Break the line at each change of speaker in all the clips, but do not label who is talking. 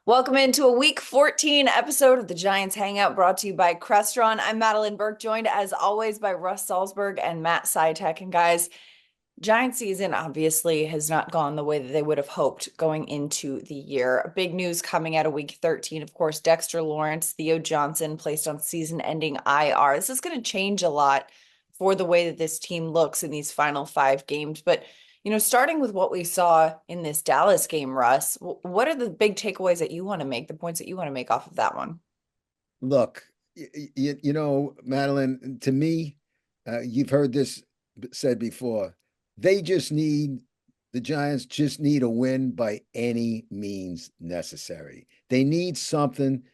Welcome into a week 14 episode of the Giants Hangout brought to you by Crestron. I'm Madeline Burke, joined as always by Russ Salzberg and Matt Sytek. And guys, Giants season obviously has not gone the way that they would have hoped going into the year. Big news coming out of week 13, of course, Dexter Lawrence, Theo Johnson placed on season-ending IR. This is going to change a lot for the way that this team looks in these final 5 games. But starting with what we saw in this Dallas game, Russ, what are the big takeaways that you want to make, the points that you want to make off of that one?
Look, Madeline, to me, you've heard this said before. The Giants just need a win by any means necessary. They need something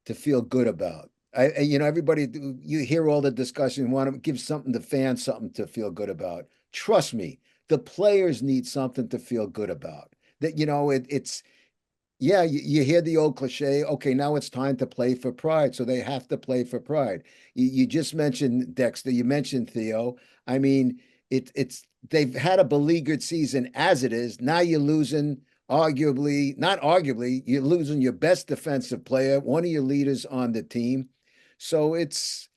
to feel good about. Everybody, you hear all the discussion, want to give something to fans, something to feel good about. Trust me, the players need something to feel good about. It's yeah, you hear the old cliche, okay, now it's time to play for pride. So they have to play for pride. You just mentioned Dexter, you mentioned Theo. I mean, it's they've had a beleaguered season as it is. Now you're losing, arguably, not arguably, you're losing your best defensive player, one of your leaders on the team. So it's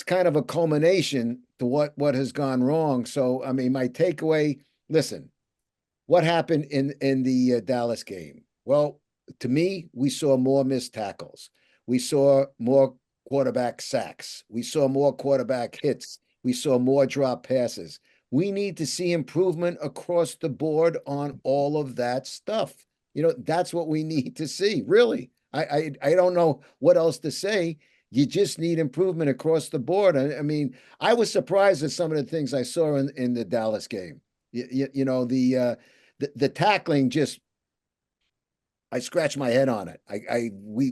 kind of a culmination to what has gone wrong. So I mean, my takeaway, listen, what happened in the Dallas game? Well, to me, we saw more missed tackles. We saw more quarterback sacks. We saw more quarterback hits. We saw more drop passes. We need to see improvement across the board on all of that stuff. That's what we need to see, really. I don't know what else to say. You just need improvement across the board. I mean, I was surprised at some of the things I saw in the Dallas game. The tackling just, I scratch my head on it.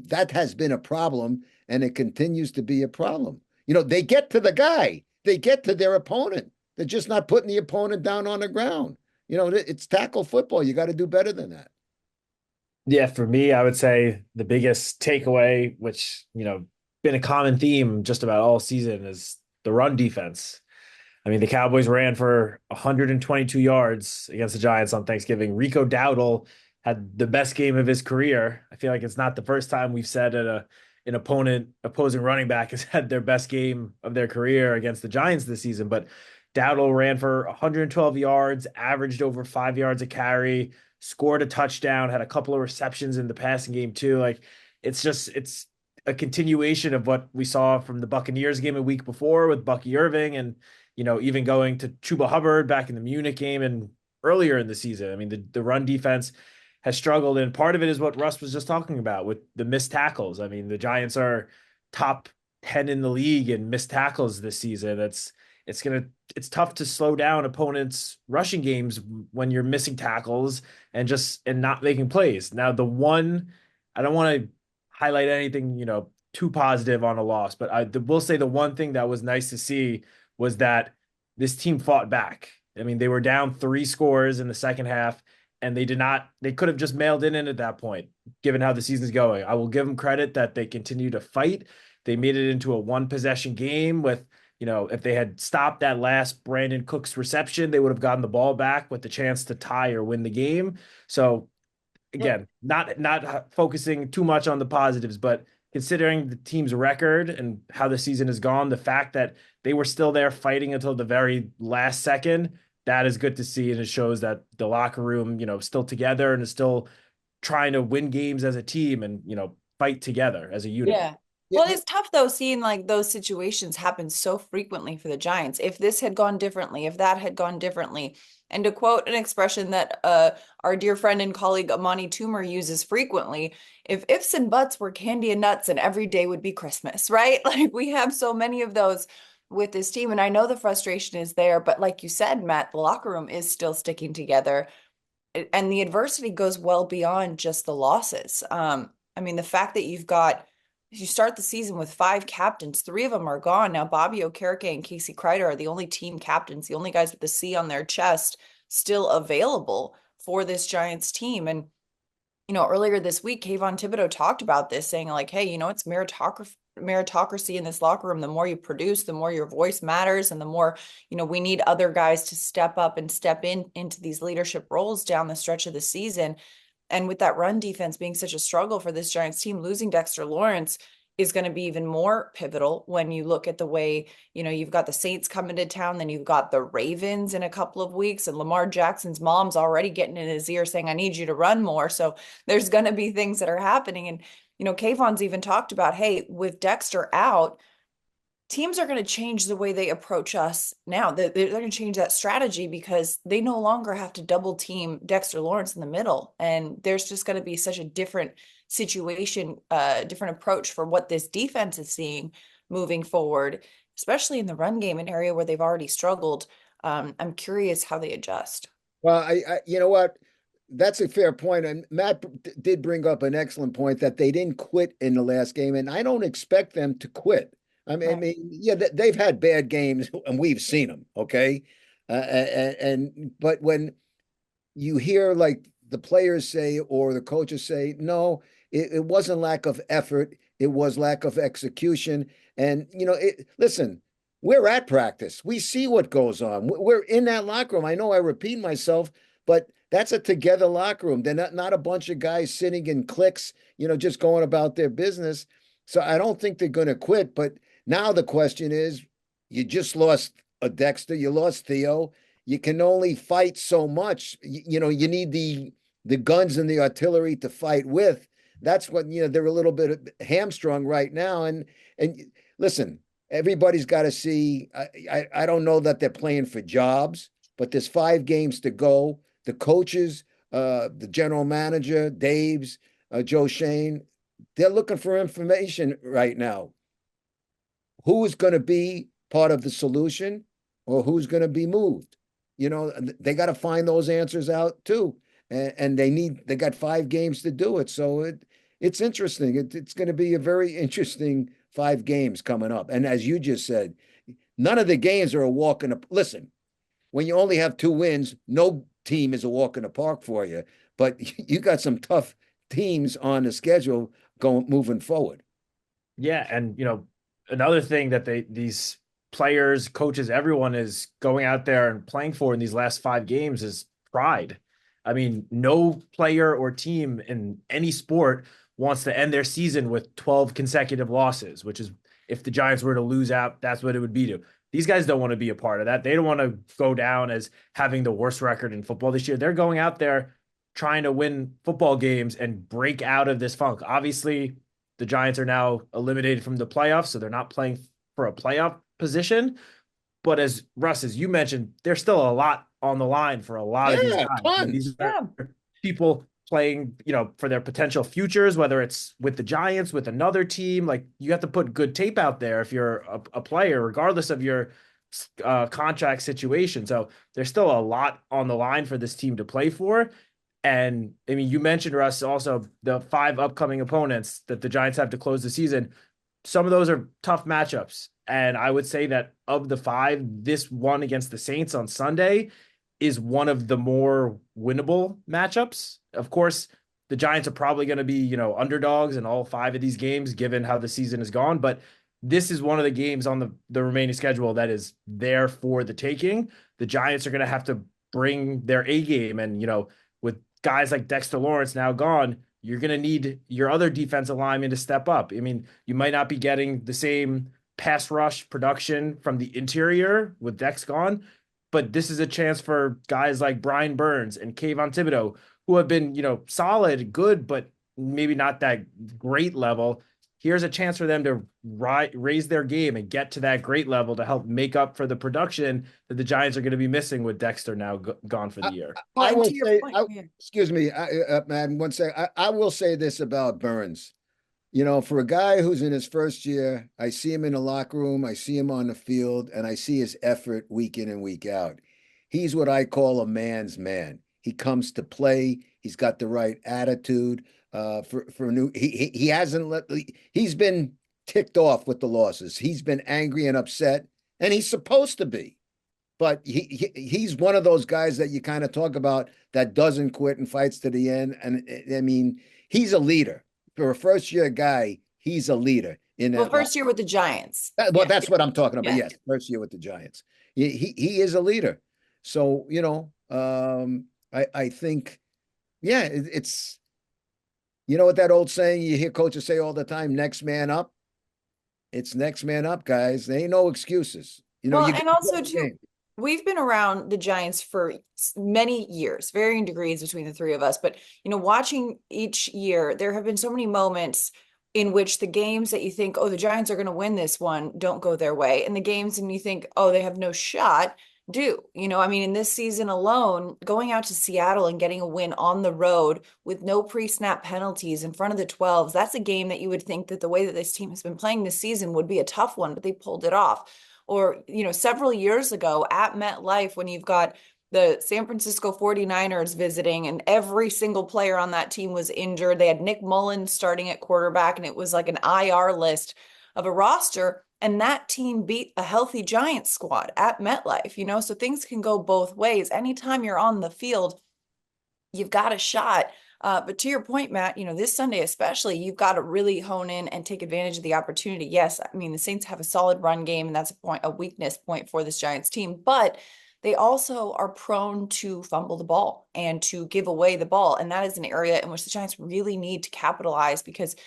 That has been a problem, and it continues to be a problem. They get to the guy, they get to their opponent. They're just not putting the opponent down on the ground. It's tackle football. You got to do better than that.
Yeah, for me, I would say the biggest takeaway, which, been a common theme just about all season, is the run defense. I mean, the Cowboys ran for 122 yards against the Giants on Thanksgiving. Rico Dowdle had the best game of his career. I feel like it's not the first time we've said that an opposing running back has had their best game of their career against the Giants this season. But Dowdle ran for 112 yards, averaged over 5 yards a carry, scored a touchdown, had a couple of receptions in the passing game too. Like it's a continuation of what we saw from the Buccaneers game a week before with Bucky Irving, and even going to Chuba Hubbard back in the Munich game and earlier in the season. I mean, the run defense has struggled, and part of it is what Russ was just talking about with the missed tackles. I mean, the Giants are top 10 in the league in missed tackles this season. It's tough to slow down opponents' rushing games when you're missing tackles and not making plays. Now, I don't want to highlight anything, too positive on a loss, but I will say the one thing that was nice to see was that this team fought back. I mean, they were down 3 scores in the second half, and they could have just mailed in at that point, given how the season's going. I will give them credit that they continue to fight. They made it into a 1-possession game with, if they had stopped that last Brandon Cooks reception, they would have gotten the ball back with the chance to tie or win the game. So again, not focusing too much on the positives, but considering the team's record and how the season has gone, the fact that they were still there fighting until the very last second, that is good to see. And it shows that the locker room, still together and is still trying to win games as a team and, fight together as a unit.
Yeah. Well, it's tough though, seeing like those situations happen so frequently for the Giants. If this had gone differently, if that had gone differently, and to quote an expression that our dear friend and colleague Amani Toomer uses frequently, if ifs and buts were candy and nuts, and every day would be Christmas, right? Like we have so many of those with this team, and I know the frustration is there, but like you said, Matt, the locker room is still sticking together, and the adversity goes well beyond just the losses. I mean, the fact that you start the season with 5 captains, 3 of them are gone. Now, Bobby Okereke and Casey Kreider are the only team captains, the only guys with the C on their chest still available for this Giants team. And, earlier this week, Kayvon Thibodeau talked about this, saying like, hey, it's meritocracy in this locker room. The more you produce, the more your voice matters. And the more, we need other guys to step up and step into these leadership roles down the stretch of the season. And with that run defense being such a struggle for this Giants team, losing Dexter Lawrence is going to be even more pivotal when you look at the way, you've got the Saints coming to town, then you've got the Ravens in a couple of weeks, and Lamar Jackson's mom's already getting in his ear saying, I need you to run more. So there's going to be things that are happening. And, Kayvon's even talked about, hey, with Dexter out, teams are going to change the way they approach us now. They're going to change that strategy because they no longer have to double team Dexter Lawrence in the middle. And there's just going to be such a different situation, different approach for what this defense is seeing moving forward, especially in the run game, an area where they've already struggled. I'm curious how they adjust.
Well, you know what? That's a fair point. And Matt did bring up an excellent point that they didn't quit in the last game. And I don't expect them to quit.
Right.
Yeah, they've had bad games and we've seen them. Okay. But when you hear like the players say or the coaches say, no, it wasn't lack of effort. It was lack of execution. And, listen, we're at practice. We see what goes on. We're in that locker room. I know I repeat myself, but that's a together locker room. They're not a bunch of guys sitting in cliques, just going about their business. So I don't think they're going to quit. But now the question is, you just lost a Dexter, you lost Theo. You can only fight so much. You need the guns and the artillery to fight with. That's what they're a little bit hamstrung right now. And listen, everybody's got to see. I don't know that they're playing for jobs, but there's 5 games to go. The coaches, the general manager, Dave's, Joe Shane, they're looking for information right now. Who is going to be part of the solution or who's going to be moved? They got to find those answers out too. And they got 5 games to do it. So it's interesting. It's going to be a very interesting 5 games coming up. And as you just said, none of the games are a walk in the, listen, when you only have 2 wins, no team is a walk in the park for you, but you got some tough teams on the schedule moving forward.
Yeah. And, another thing that these players, coaches, everyone is going out there and playing for in these last 5 games is pride. I mean, no player or team in any sport wants to end their season with 12 consecutive losses, which is, if the Giants were to lose out, that's what it would be to. These guys don't want to be a part of that. They don't want to go down as having the worst record in football this year. They're going out there trying to win football games and break out of this funk. Obviously, the Giants are now eliminated from the playoffs, so they're not playing for a playoff position. But as Russ, as you mentioned, there's still a lot on the line for a lot of these
Yeah,
guys. These
tons.
are people playing, for their potential futures, whether it's with the Giants, with another team. Like, you have to put good tape out there if you're a player, regardless of your contract situation. So there's still a lot on the line for this team to play for. And I mean, you mentioned, Russ, also the 5 upcoming opponents that the Giants have to close the season. Some of those are tough matchups. And I would say that of the 5, this one against the Saints on Sunday is one of the more winnable matchups. Of course, the Giants are probably going to be, underdogs in all 5 of these games, given how the season has gone. But this is one of the games on the remaining schedule that is there for the taking. The Giants are going to have to bring their A game. And, with guys like Dexter Lawrence now gone, you're going to need your other defensive linemen to step up. I mean, you might not be getting the same pass rush production from the interior with Dex gone, but this is a chance for guys like Brian Burns and Kayvon Thibodeau, who have been, solid, good, but maybe not that great level. Here's a chance for them to raise their game and get to that great level to help make up for the production that the Giants are going to be missing with Dexter now gone for the year.
Well,
I
and
will
to your
say,
point, yeah.
excuse me, man, one second. I will say this about Burns. For a guy who's in his first year, I see him in the locker room, I see him on the field, and I see his effort week in and week out. He's what I call a man's man. He comes to play. He's got the right attitude. For new, he hasn't he's been ticked off with the losses. He's been angry and upset, and he's supposed to be. But he's one of those guys that you kind of talk about that doesn't quit and fights to the end. And I mean, he's a leader. For a first-year guy, he's a leader in
Well,
that.
first year with the Giants.
Well, that's what I'm talking about.
Yeah.
Yes, first year with the Giants. He is a leader. So, I think, yeah, You know what that old saying you hear coaches say all the time, next man up? It's next man up, guys. There ain't no excuses.
Well,
You got
and
to play
also
the
too,
game.
we've been around the Giants for many years, varying degrees between the three of us. But watching each year, there have been so many moments in which the games that you think, oh, the Giants are going to win this one, don't go their way, and the games and you think, oh, they have no shot, do. I mean, in this season alone, going out to Seattle and getting a win on the road with no pre-snap penalties in front of the 12s, that's a game that you would think that the way that this team has been playing this season would be a tough one, but they pulled it off. Or several years ago at MetLife, when you've got the San Francisco 49ers visiting and every single player on that team was injured. They had Nick Mullins starting at quarterback, and it was like an IR list of a roster. And that team beat a healthy Giants squad at MetLife. So things can go both ways. Anytime you're on the field, you've got a shot. But to your point, Matt, this Sunday especially, you've got to really hone in and take advantage of the opportunity. Yes, I mean the Saints have a solid run game, and that's a weakness point for this Giants team, but they also are prone to fumble the ball and to give away the ball. And that is an area in which the Giants really need to capitalize because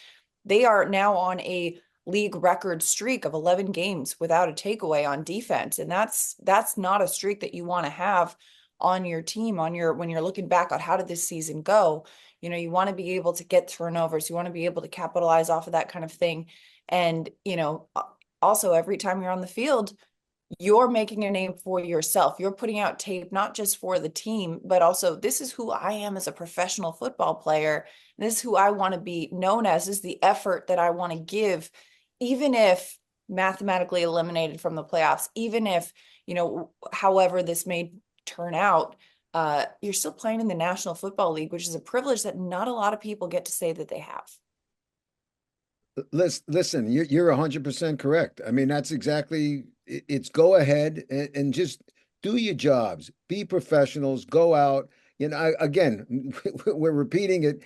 they are now on a league record streak of 11 games without a takeaway on defense. And that's not a streak that you want to have on your team when you're looking back on how did this season go. You want to be able to get turnovers, you want to be able to capitalize off of that kind of thing. And also every time you're on the field, you're making a name for yourself. You're putting out tape, not just for the team, but also this is who I am as a professional football player. This is who I want to be known as. This is the effort that I want to give, even if mathematically eliminated from the playoffs, even if, however this may turn out, you're still playing in the National Football League, which is a privilege that not a lot of people get to say that they have.
Listen, you're 100% correct. I mean, that's exactly it's go ahead and just do your jobs, be professionals, go out. Again, we're repeating it,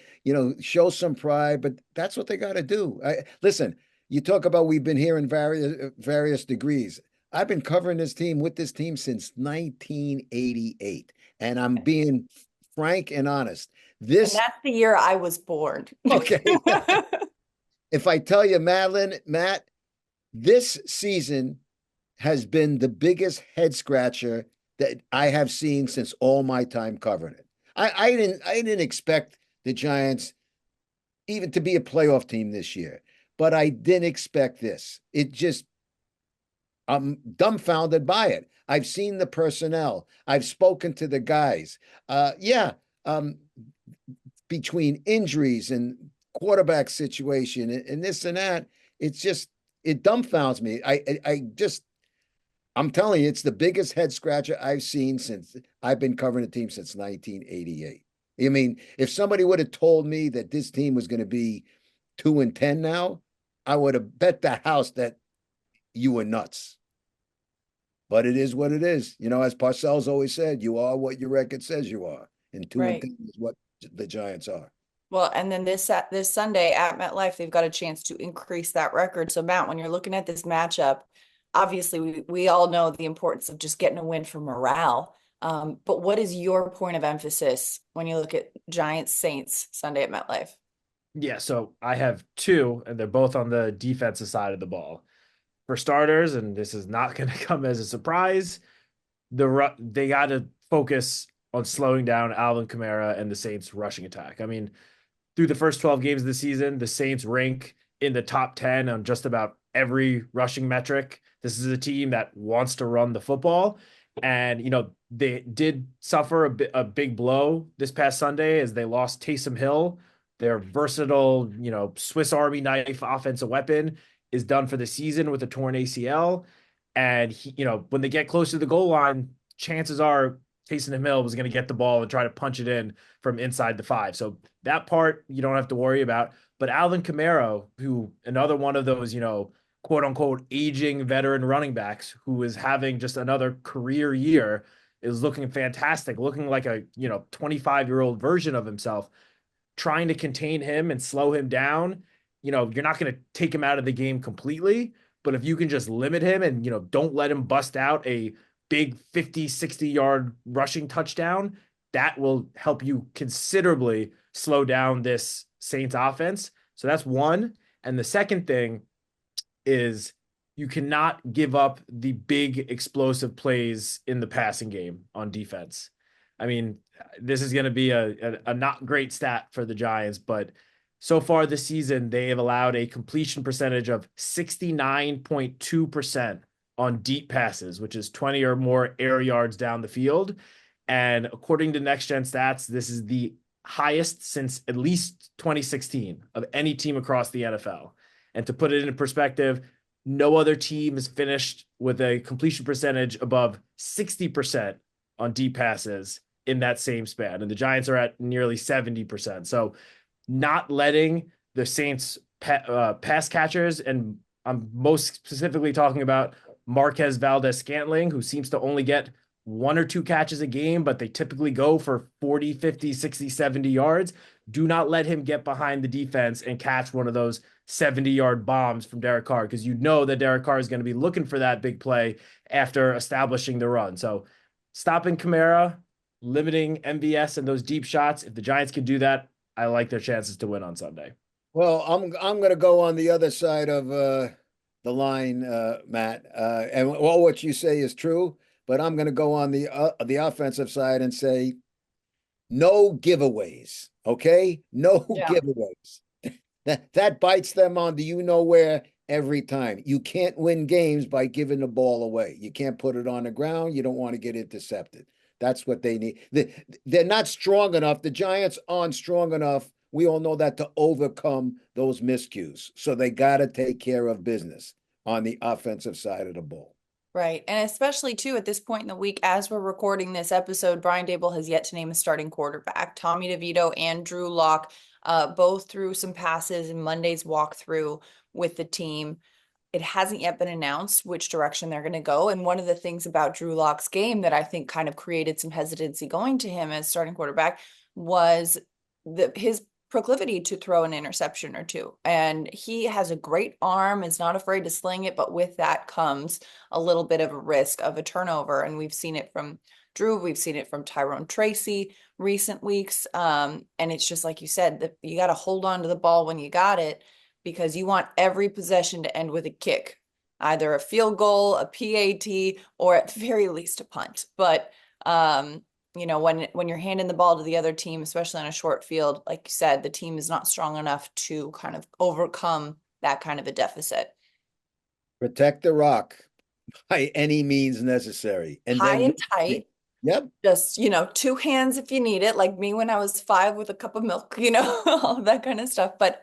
show some pride, but that's what they got to do. Listen, you talk about we've been here in various degrees. I've been covering this team with this team since 1988, and I'm being frank and honest.
And
This,
that's the year I was born.
okay. If I tell you, Matt, this season has been the biggest head scratcher that I have seen since all my time covering it. I didn't expect the Giants even to be a playoff team this year, but I didn't expect this. I'm dumbfounded by it. I've seen the personnel. I've spoken to the guys. Yeah, between injuries and quarterback situation and this and that, it dumbfounds me. I'm telling you, it's the biggest head scratcher I've seen since I've been covering the team since 1988. I mean, if somebody would have told me that this team was going to be 2-10 now, I would have bet the house that you were nuts. But it is what it is. As Parcells always said, you are what your record says you are. And 2-10 is what the Giants are.
Well, and then this Sunday at MetLife, they've got a chance to increase that record. So, Matt, when you're looking at this matchup, obviously we all know the importance of just getting a win for morale. But what is your point of emphasis when you look at Giants Saints Sunday at MetLife?
Yeah, so I have two, and they're both on the defensive side of the ball. For starters, and this is not going to come as a surprise, they got to focus on slowing down Alvin Kamara and the Saints' rushing attack. I mean, through the first 12 games of the season, the Saints rank in the top 10 on just about every rushing metric. This is a team that wants to run the football. And, they did suffer a big blow this past Sunday as they lost Taysom Hill. Their versatile, Swiss Army knife offensive weapon is done for the season with a torn ACL. And, when they get close to the goal line, chances are Taysom Hill was going to get the ball and try to punch it in from inside the 5. So that part you don't have to worry about. But Alvin Kamara, who another one of those, quote unquote, aging veteran running backs who is having just another career year, is looking fantastic, looking like a, 25-year-old version of himself. Trying to contain him and slow him down, you're not going to take him out of the game completely, but if you can just limit him and, don't let him bust out a big 50, 60-yard rushing touchdown, that will help you considerably slow down this Saints offense. So that's one. And the second thing is you cannot give up the big explosive plays in the passing game on defense. I mean, this is going to be a not great stat for the Giants, but so far this season, they have allowed a completion percentage of 69.2% on deep passes, which is 20 or more air yards down the field. And according to Next Gen Stats, this is the highest since at least 2016 of any team across the NFL. And to put it into perspective, no other team has finished with a completion percentage above 60% on deep passes in that same span. And the Giants are at nearly 70%. So not letting the Saints pass catchers, and I'm most specifically talking about Marquez Valdez-Scantling, who seems to only get 1 or 2 catches a game, but they typically go for 40, 50, 60, 70 yards. Do not let him get behind the defense and catch one of those 70-yard bombs from Derek Carr, because you know that Derek Carr is going to be looking for that big play after establishing the run. So stopping Kamara, limiting MVS and those deep shots. If the Giants can do that, I like their chances to win on Sunday.
Well, I'm going to go on the other side of the line, Matt. And all what you say is true, but I'm going to go on the offensive side and say no giveaways. Okay, no giveaways. That bites them on the you know where every time. You can't win games by giving the ball away. You can't put it on the ground. You don't want to get intercepted. That's what they need. They're not strong enough. The Giants aren't strong enough. We all know that, to overcome those miscues. So they got to take care of business on the offensive side of the ball.
Right. And especially too, at this point in the week, as we're recording this episode, Brian Dable has yet to name a starting quarterback. Tommy DeVito and Drew Lock both threw some passes in Monday's walkthrough with the team. It hasn't yet been announced which direction they're going to go. And one of the things about Drew Lock's game that I think kind of created some hesitancy going to him as starting quarterback was his proclivity to throw an interception or two. And he has a great arm, is not afraid to sling it, but with that comes a little bit of a risk of a turnover. And we've seen it from Drew, we've seen it from Tyrone Tracy recent weeks. And it's just like you said, that you got to hold on to the ball when you got it, because you want every possession to end with a kick, either a field goal, a PAT, or at very least a punt. But you know, when you're handing the ball to the other team, especially on a short field, like you said, the team is not strong enough to kind of overcome that kind of a deficit.
Protect the rock by any means necessary. And
High
then
and tight.
Yep.
Just, 2 hands if you need it, like me when I was 5 with a cup of milk, all that kind of stuff. But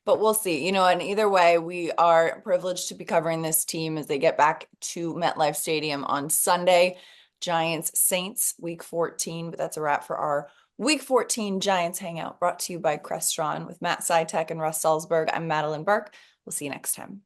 we'll see, and either way, we are privileged to be covering this team as they get back to MetLife Stadium on Sunday. Giants Saints week 14, but that's a wrap for our week 14 Giants Hangout, brought to you by Crestron with Matt Sytek and Russ Salzberg. I'm Madeline Burke. We'll see you next time.